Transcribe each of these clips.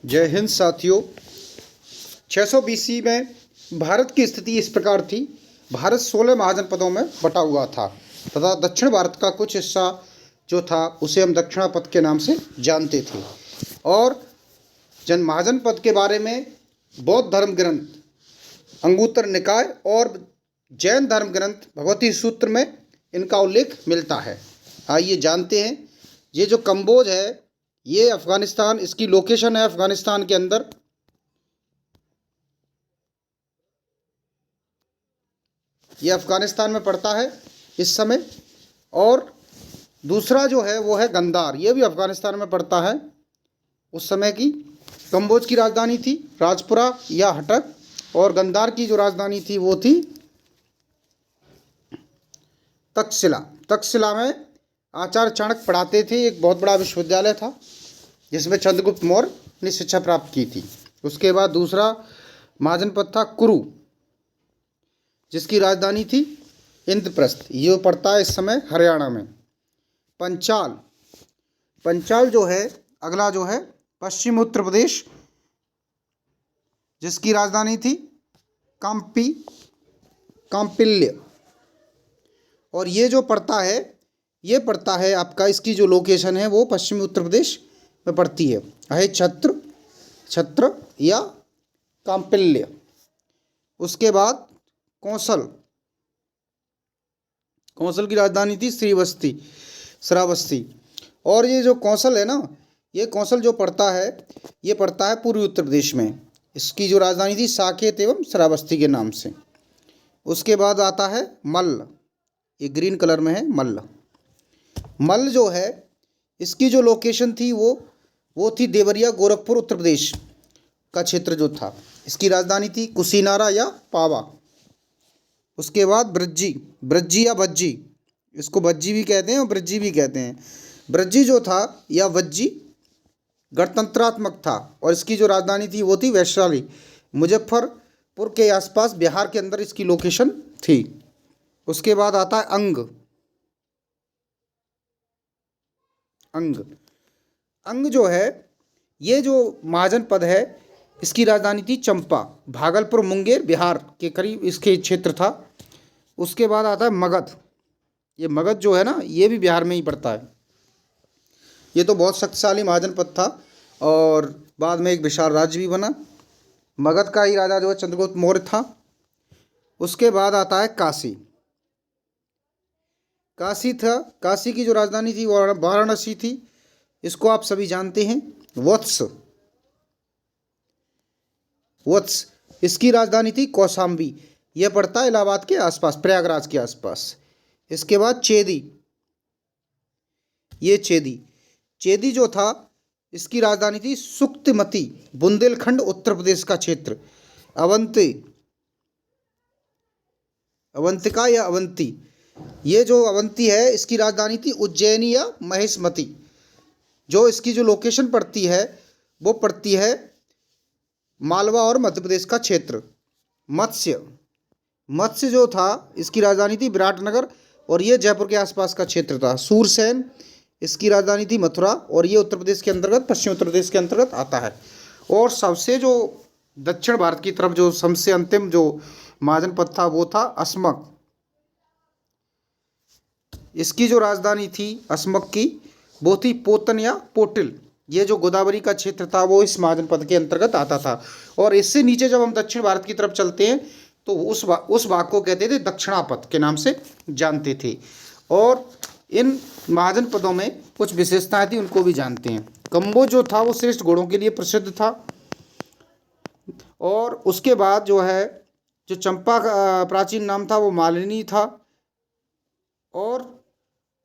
जय हिंद साथियों। 600 BC में भारत की स्थिति इस प्रकार थी। भारत 16 महाजनपदों में बटा हुआ था तथा दक्षिण भारत का कुछ हिस्सा जो था उसे हम दक्षिणापद के नाम से जानते थे। और महाजनपद के बारे में बौद्ध धर्म ग्रंथ अंगुत्तर निकाय और जैन धर्म ग्रंथ भगवती सूत्र में इनका उल्लेख मिलता है। आइए जानते हैं। ये जो कंबोज है ये अफ़गानिस्तान, इसकी लोकेशन है अफ़गानिस्तान के अंदर। ये अफ़गानिस्तान में पड़ता है इस समय। और दूसरा जो है वो है गंदार, ये भी अफ़गानिस्तान में पड़ता है। उस समय की कंबोज की राजधानी थी राजपुरा या हटक, और गंदार की जो राजधानी थी वो थी तक्षशिला। तक्षशिला में आचार्य चाणक्य पढ़ाते थे। एक बहुत बड़ा विश्वविद्यालय था जिसमें चंद्रगुप्त मौर्य ने शिक्षा प्राप्त की थी। उसके बाद दूसरा महाजनपद था कुरु, जिसकी राजधानी थी इंद्रप्रस्थ। ये पड़ता है इस समय हरियाणा में। पंचाल, पंचाल जो है अगला जो है पश्चिम उत्तर प्रदेश, जिसकी राजधानी थी काम्पिल्य। और ये जो पड़ता है ये पड़ता है आपका, इसकी जो लोकेशन है वो पश्चिमी उत्तर प्रदेश में पड़ती है छत्र या काम्पिल्य। उसके बाद कौशल, कौशल की राजधानी थी श्रावस्ती। और ये जो कौशल है ना, ये कौशल जो पड़ता है ये पड़ता है पूर्वी उत्तर प्रदेश में। इसकी जो राजधानी थी साकेत एवं श्रावस्ती के नाम से। उसके बाद आता है मल्ल, ये ग्रीन कलर में है मल्ल। मल्ल जो है इसकी जो लोकेशन थी वो थी देवरिया गोरखपुर उत्तर प्रदेश का क्षेत्र जो था। इसकी राजधानी थी कुशीनारा या पावा। उसके बाद ब्रज्जी या बज्जी, इसको बज्जी भी कहते हैं और ब्रज्जी भी कहते हैं। ब्रज्जी जो था या वज्जी गणतंत्रात्मक था और इसकी जो राजधानी थी वो थी वैशाली। मुजफ्फरपुर के आसपास बिहार के अंदर इसकी लोकेशन थी। उसके बाद आता है अंग जो है ये जो महाजनपद है इसकी राजधानी थी चंपा। भागलपुर मुंगेर बिहार के करीब इसके क्षेत्र था। उसके बाद आता है मगध। ये मगध जो है ना ये भी बिहार में ही पड़ता है। ये तो बहुत शक्तिशाली महाजनपद था और बाद में एक विशाल राज्य भी बना। मगध का ही राजा जो है चंद्रगुप्त मौर्य था। उसके बाद आता है काशी की जो राजधानी थी वो वाराणसी थी। इसको आप सभी जानते हैं। वत्स, इसकी राजधानी थी कौशाम्बी। यह पड़ता है इलाहाबाद के आसपास, प्रयागराज के आसपास। इसके बाद चेदी जो था इसकी राजधानी थी सुक्तिमती, बुंदेलखंड उत्तर प्रदेश का क्षेत्र। अवंतिका या अवंती, ये जो अवंती है इसकी राजधानी थी उज्जैनी या महेशमती। जो इसकी जो लोकेशन पड़ती है वो पड़ती है मालवा और मध्य प्रदेश का क्षेत्र। मत्स्य जो था इसकी राजधानी थी विराटनगर और ये जयपुर के आसपास का क्षेत्र था। सूरसेन, इसकी राजधानी थी मथुरा और ये उत्तर प्रदेश के अंतर्गत, पश्चिम उत्तर प्रदेश के अंतर्गत आता है। और सबसे जो दक्षिण भारत की तरफ जो सबसे अंतिम जो महाजनपद था वो था अस्मक। इसकी जो राजधानी थी अस्मक की वो थी पोतन या पोटिल। ये जो गोदावरी का क्षेत्र था वो इस महाजनपद के अंतर्गत आता था। और इससे नीचे जब हम दक्षिण भारत की तरफ चलते हैं तो उस भाग को कहते थे दक्षिणापद के नाम से जानते थे। और इन महाजनपदों में कुछ विशेषताएं थी, उनको भी जानते हैं। कंबोज जो था वो श्रेष्ठ घोड़ों के लिए प्रसिद्ध था। और उसके बाद जो है जो चंपा का प्राचीन नाम था वो मालिनी था। और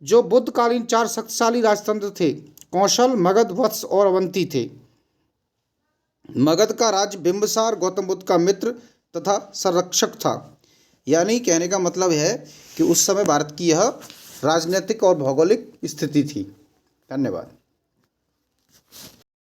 जो बुद्धकालीन 4 शक्तिशाली राजतंत्र थे कौशल, मगध, वत्स और अवंती थे। मगध का राज्य बिंबिसार गौतम बुद्ध का मित्र तथा संरक्षक था। यानी कहने का मतलब है कि उस समय भारत की यह राजनीतिक और भौगोलिक स्थिति थी। धन्यवाद।